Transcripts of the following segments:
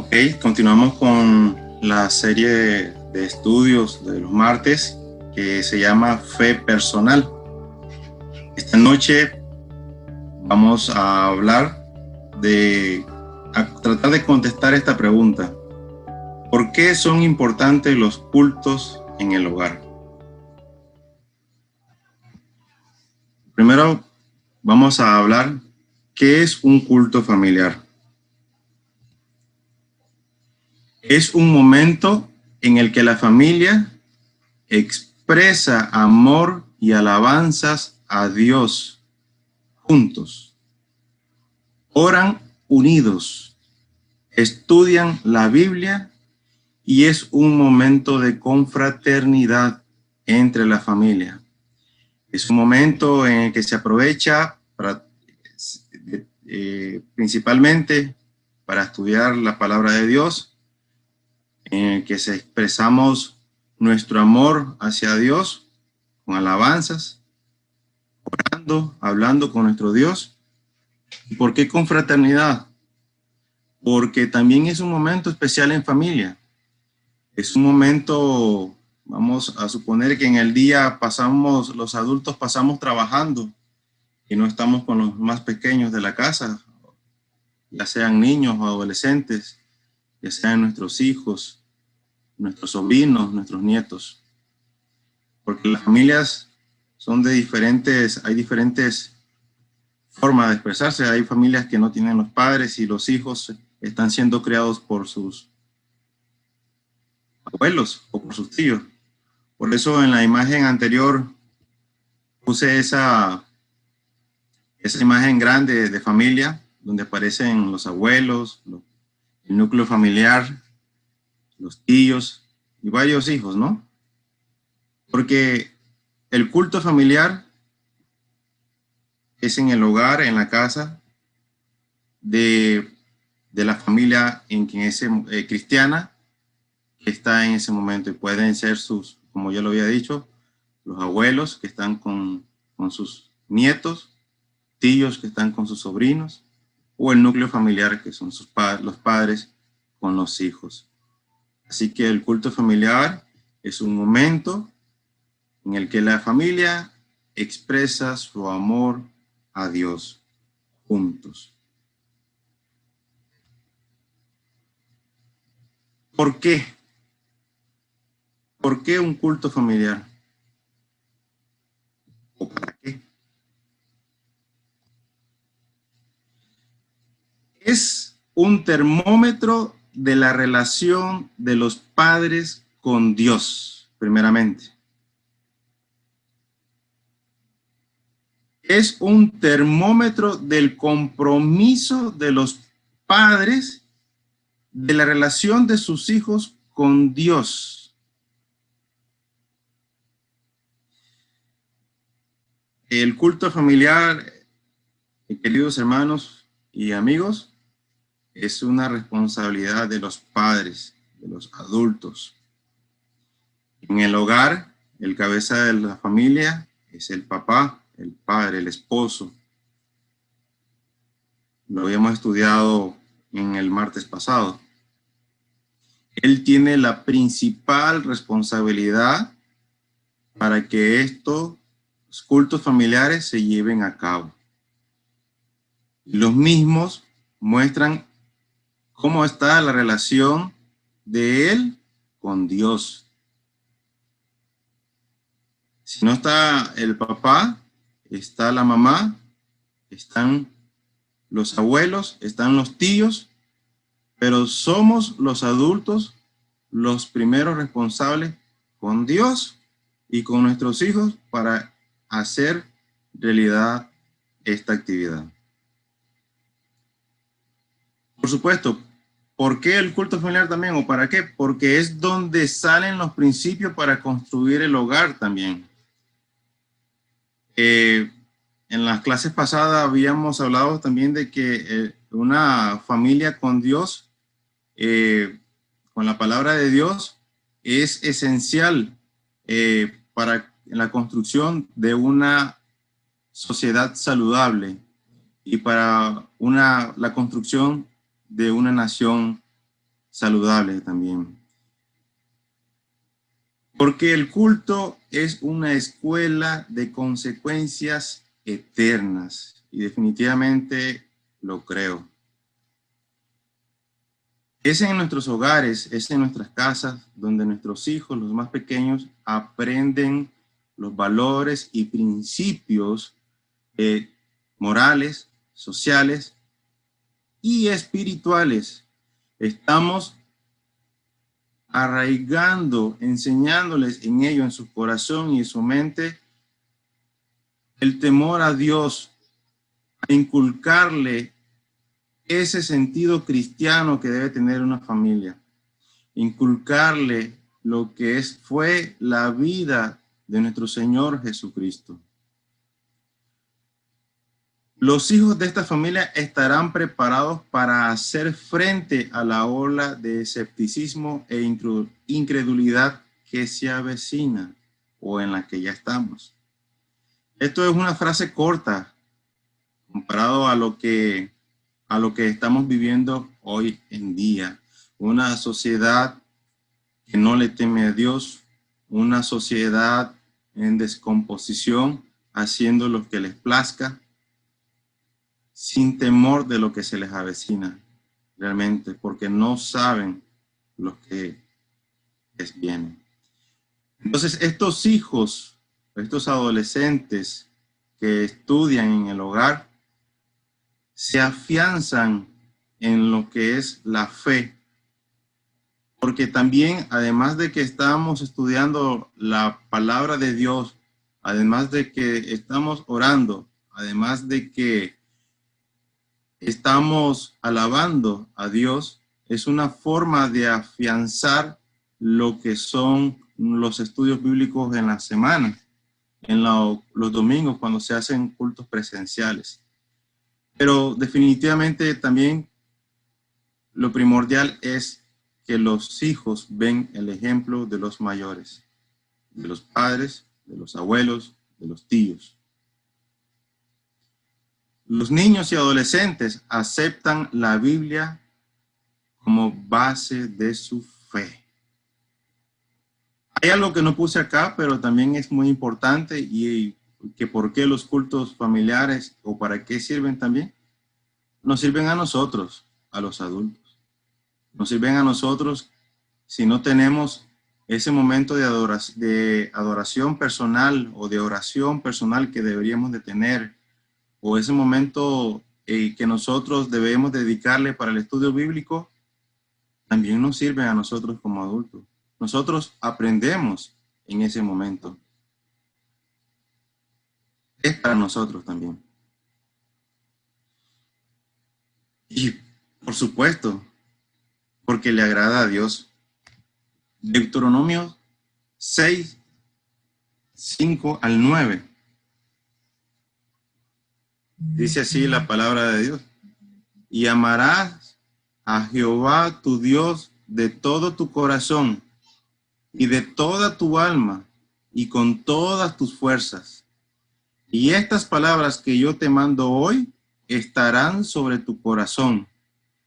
Ok, continuamos con la serie de estudios de los martes que se llama Fe Personal. Esta noche vamos a hablar a tratar de contestar esta pregunta. ¿Por qué son importantes los cultos en el hogar? Primero vamos a hablar qué es un culto familiar. Es un momento en el que la familia expresa amor y alabanzas a Dios juntos. Oran unidos, estudian la Biblia y es un momento de confraternidad entre la familia. Es un momento en el que se aprovecha principalmente para estudiar la palabra de Dios, en el que se expresamos nuestro amor hacia Dios con alabanzas, hablando con nuestro Dios. ¿Y por qué confraternidad? Porque también es un momento especial en familia. Es un momento, vamos a suponer que en el día los adultos pasamos trabajando y no estamos con los más pequeños de la casa, ya sean niños o adolescentes, ya sean nuestros hijos, nuestros sobrinos, nuestros nietos. Porque las familias son hay diferentes formas de expresarse. Hay familias que no tienen los padres y los hijos están siendo criados por sus abuelos o por sus tíos. Por eso en la imagen anterior puse esa imagen grande de familia, donde aparecen los abuelos, el núcleo familiar, los tíos y varios hijos, ¿no? Porque el culto familiar es en el hogar, en la casa de la familia en quien es cristiana, que está en ese momento. Y pueden ser como yo lo había dicho, los abuelos que están con sus nietos, tíos que están con sus sobrinos, o el núcleo familiar que son los padres con los hijos. Así que el culto familiar es un momento en el que la familia expresa su amor a Dios juntos. ¿Por qué? ¿Por qué un culto familiar? ¿O para qué? Es un termómetro de la relación de los padres con Dios, primeramente. Es un termómetro del compromiso de los padres de la relación de sus hijos con Dios. El culto familiar, queridos hermanos y amigos, es una responsabilidad de los padres, de los adultos. En el hogar, el cabeza de la familia es el papá, el padre, el esposo. Lo habíamos estudiado en el martes pasado. Él tiene la principal responsabilidad para que estos cultos familiares se lleven a cabo. Los mismos muestran cómo está la relación de él con Dios. Si no está el papá, está la mamá, están los abuelos, están los tíos, pero somos los adultos los primeros responsables con Dios y con nuestros hijos para hacer realidad esta actividad. Por supuesto, ¿por qué el culto familiar también o para qué? Porque es donde salen los principios para construir el hogar también. En las clases pasadas habíamos hablado también de que una familia con Dios, con la palabra de Dios, es esencial para la construcción de una sociedad saludable y para la construcción de una nación saludable también. Porque el culto es una escuela de consecuencias eternas. Y definitivamente lo creo. Es en nuestros hogares, es en nuestras casas, donde nuestros hijos, los más pequeños, aprenden los valores y principios morales, sociales y espirituales. Estamos arraigando, enseñándoles en ello, en su corazón y en su mente, el temor a Dios, a inculcarle ese sentido cristiano que debe tener una familia, inculcarle lo que fue la vida de nuestro Señor Jesucristo. Los hijos de esta familia estarán preparados para hacer frente a la ola de escepticismo e incredulidad que se avecina o en la que ya estamos. Esto es una frase corta comparado a lo que estamos viviendo hoy en día. Una sociedad que no le teme a Dios, una sociedad en descomposición, haciendo lo que les plazca, sin temor de lo que se les avecina, realmente, porque no saben lo que les viene. Entonces, estos hijos, estos adolescentes que estudian en el hogar, se afianzan en lo que es la fe, porque también, además de que estamos estudiando la palabra de Dios, además de que estamos orando, además de que estamos alabando a Dios, es una forma de afianzar lo que son los estudios bíblicos en la semana, en los domingos cuando se hacen cultos presenciales. Pero definitivamente también lo primordial es que los hijos ven el ejemplo de los mayores, de los padres, de los abuelos, de los tíos. Los niños y adolescentes aceptan la Biblia como base de su fe. Hay algo que no puse acá, pero también es muy importante, y que por qué los cultos familiares o para qué sirven también. Nos sirven a nosotros, a los adultos. Nos sirven a nosotros si no tenemos ese momento de adoración personal o de oración personal que deberíamos de tener, o ese momento que nosotros debemos dedicarle para el estudio bíblico. También nos sirve a nosotros como adultos. Nosotros aprendemos en ese momento. Es para nosotros también. Y por supuesto, porque le agrada a Dios. Deuteronomio 6, 5 al 9. Dice así la palabra de Dios. Y amarás a Jehová tu Dios de todo tu corazón y de toda tu alma y con todas tus fuerzas. Y estas palabras que yo te mando hoy estarán sobre tu corazón,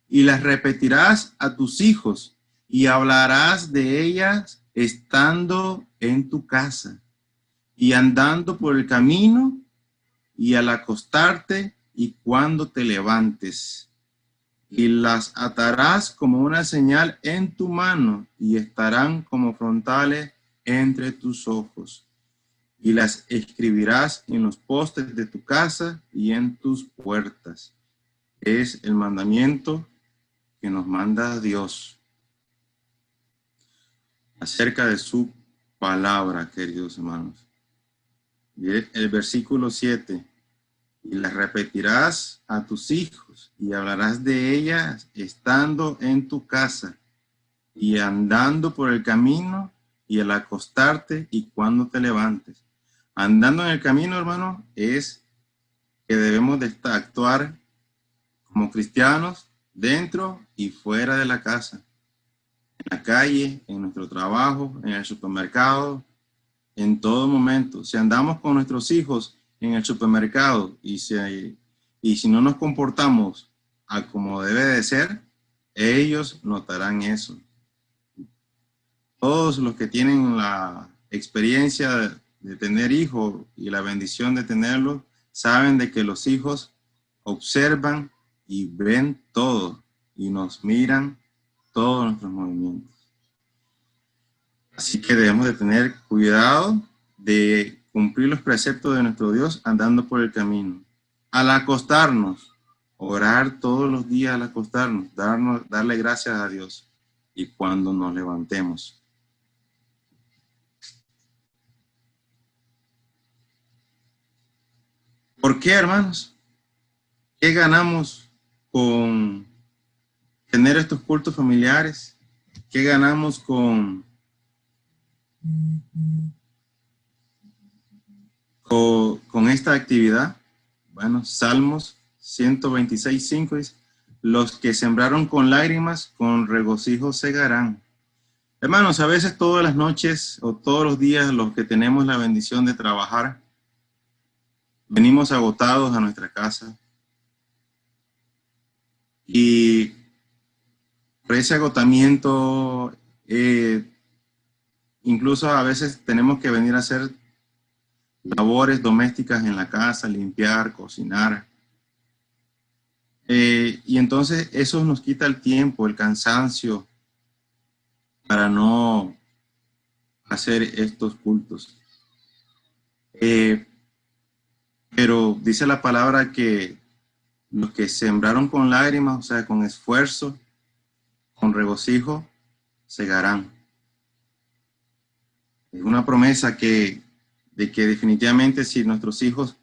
y las repetirás a tus hijos, y hablarás de ellas estando en tu casa, y andando por el camino, y al acostarte, y cuando te levantes. Y las atarás como una señal en tu mano, y estarán como frontales entre tus ojos. Y las escribirás en los postes de tu casa y en tus puertas. Es el mandamiento que nos manda Dios acerca de su palabra, queridos hermanos. Y el versículo 7. Y las repetirás a tus hijos y hablarás de ellas estando en tu casa y andando por el camino y al acostarte y cuando te levantes. Andando en el camino, hermano, es que debemos de actuar como cristianos dentro y fuera de la casa, en la calle, en nuestro trabajo, en el supermercado, en todo momento. Si andamos con nuestros hijos en el supermercado y si no nos comportamos a como debe de ser, ellos notarán eso. Todos los que tienen la experiencia de tener hijos y la bendición de tenerlos, saben de que los hijos observan y ven todo y nos miran todos nuestros movimientos. Así que debemos de tener cuidado de cumplir los preceptos de nuestro Dios andando por el camino. Al acostarnos, orar todos los días al acostarnos, darle gracias a Dios. Y cuando nos levantemos. ¿Por qué, hermanos? ¿Qué ganamos con tener estos cultos familiares? ¿Qué ganamos con esta actividad? Bueno, Salmos 126:5 dice, los que sembraron con lágrimas, con regocijo segarán. Hermanos, a veces todas las noches o todos los días los que tenemos la bendición de trabajar, venimos agotados a nuestra casa y por ese agotamiento, incluso a veces tenemos que venir a hacer labores domésticas en la casa, limpiar, cocinar. Y entonces eso nos quita el tiempo, el cansancio para no hacer estos cultos. Pero dice la palabra que los que sembraron con lágrimas, o sea, con esfuerzo, con regocijo, segarán. Es una promesa de que definitivamente si nuestros hijos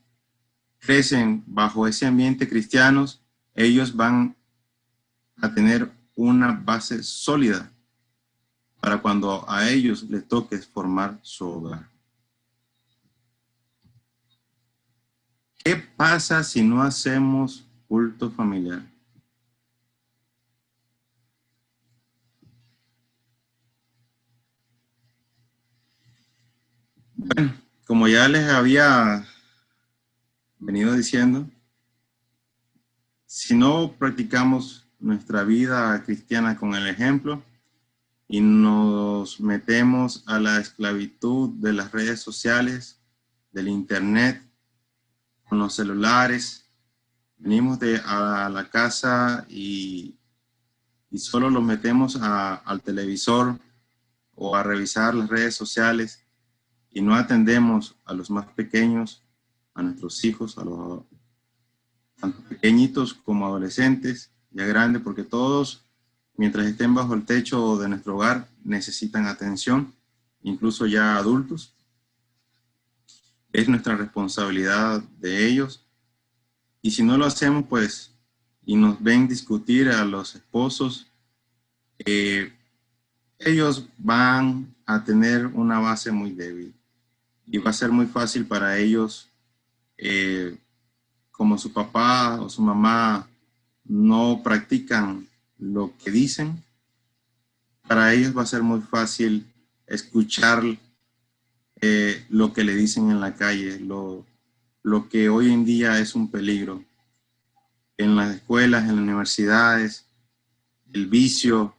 crecen bajo ese ambiente cristiano, ellos van a tener una base sólida para cuando a ellos les toque formar su hogar. ¿Qué pasa si no hacemos culto familiar? Bueno, como ya les había venido diciendo, si no practicamos nuestra vida cristiana con el ejemplo y nos metemos a la esclavitud de las redes sociales, del internet, con los celulares, venimos a la casa y solo los metemos al televisor o a revisar las redes sociales y no atendemos a los más pequeños, a nuestros hijos, a los tanto pequeñitos como adolescentes, ya grandes, porque todos, mientras estén bajo el techo de nuestro hogar, necesitan atención, incluso ya adultos. Es nuestra responsabilidad de ellos. Y si no lo hacemos, pues, y nos ven discutir a los esposos, ellos van a tener una base muy débil. Y va a ser muy fácil para ellos, como su papá o su mamá no practican lo que dicen, para ellos va a ser muy fácil escuchar lo que le dicen en la calle, lo que hoy en día es un peligro. En las escuelas, en las universidades, el vicio.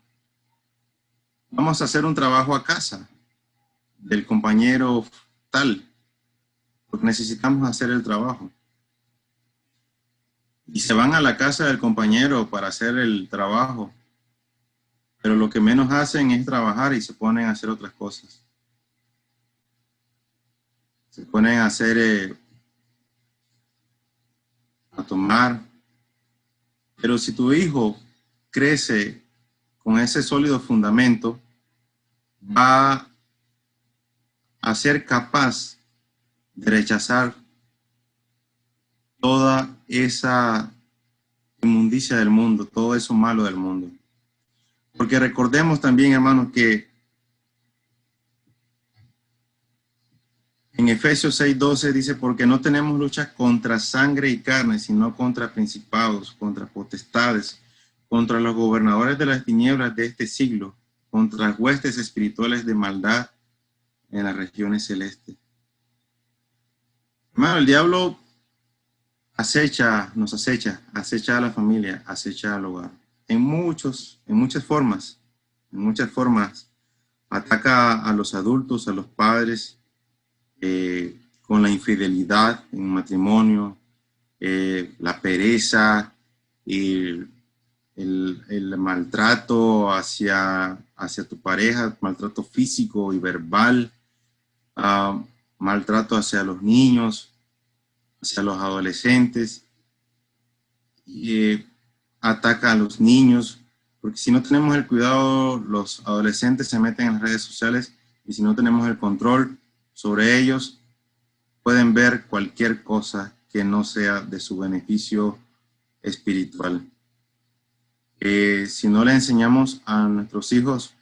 Vamos a hacer un trabajo a casa del compañero tal, porque necesitamos hacer el trabajo. Y se van a la casa del compañero para hacer el trabajo, pero lo que menos hacen es trabajar y se ponen a hacer otras cosas. Se ponen a hacer, a tomar. Pero si tu hijo crece con ese sólido fundamento, va a ser capaz de rechazar toda esa inmundicia del mundo, todo eso malo del mundo. Porque recordemos también, hermanos, que en Efesios 6:12 dice, porque no tenemos lucha contra sangre y carne, sino contra principados, contra potestades, contra los gobernadores de las tinieblas de este siglo, contra las huestes espirituales de maldad en las regiones celestes. Hermano, el diablo acecha a la familia, acecha al hogar. en muchas formas. En muchas formas. Ataca a los adultos, a los padres, con la infidelidad en un matrimonio, la pereza, el maltrato hacia tu pareja, maltrato físico y verbal, maltrato hacia los niños, hacia los adolescentes, ataca a los niños, porque si no tenemos el cuidado, los adolescentes se meten en las redes sociales y si no tenemos el control sobre ellos, pueden ver cualquier cosa que no sea de su beneficio espiritual. Si no le enseñamos a nuestros hijos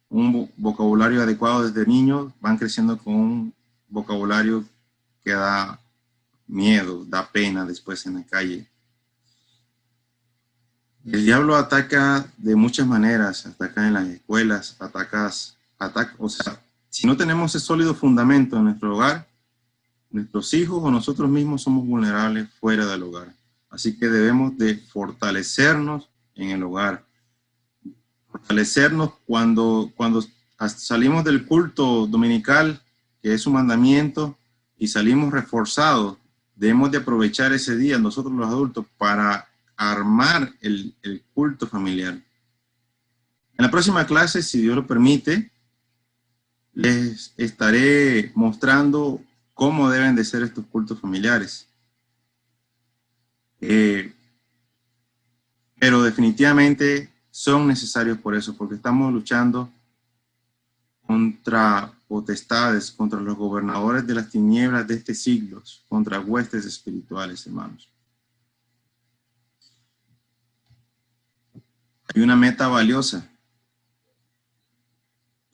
un vocabulario adecuado desde niños, van creciendo con un vocabulario que da miedo, da pena después en la calle. El diablo ataca de muchas maneras, ataca en las escuelas, o sea, si no tenemos ese sólido fundamento en nuestro hogar, nuestros hijos o nosotros mismos somos vulnerables fuera del hogar. Así que debemos de fortalecernos en el hogar. Fortalecernos cuando salimos del culto dominical, que es un mandamiento, y salimos reforzados. Debemos de aprovechar ese día, nosotros los adultos, para armar el culto familiar. En la próxima clase, si Dios lo permite, les estaré mostrando cómo deben de ser estos cultos familiares. Pero definitivamente son necesarios por eso, porque estamos luchando contra potestades, contra los gobernadores de las tinieblas de este siglo, contra huestes espirituales, hermanos. Hay una meta valiosa.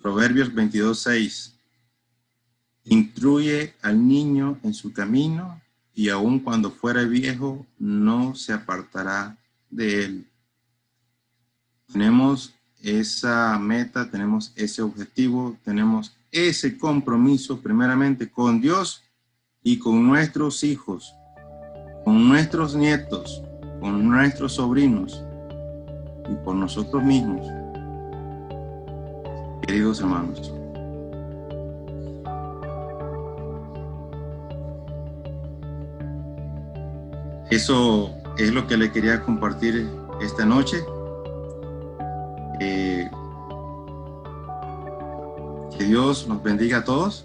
Proverbios 22:6. Instruye al niño en su camino y aun cuando fuere viejo no se apartará de él. Tenemos esa meta, tenemos ese objetivo, tenemos ese compromiso primeramente con Dios y con nuestros hijos, con nuestros nietos, con nuestros sobrinos y por nosotros mismos, queridos hermanos. Eso es lo que le quería compartir esta noche. Que Dios nos bendiga a todos.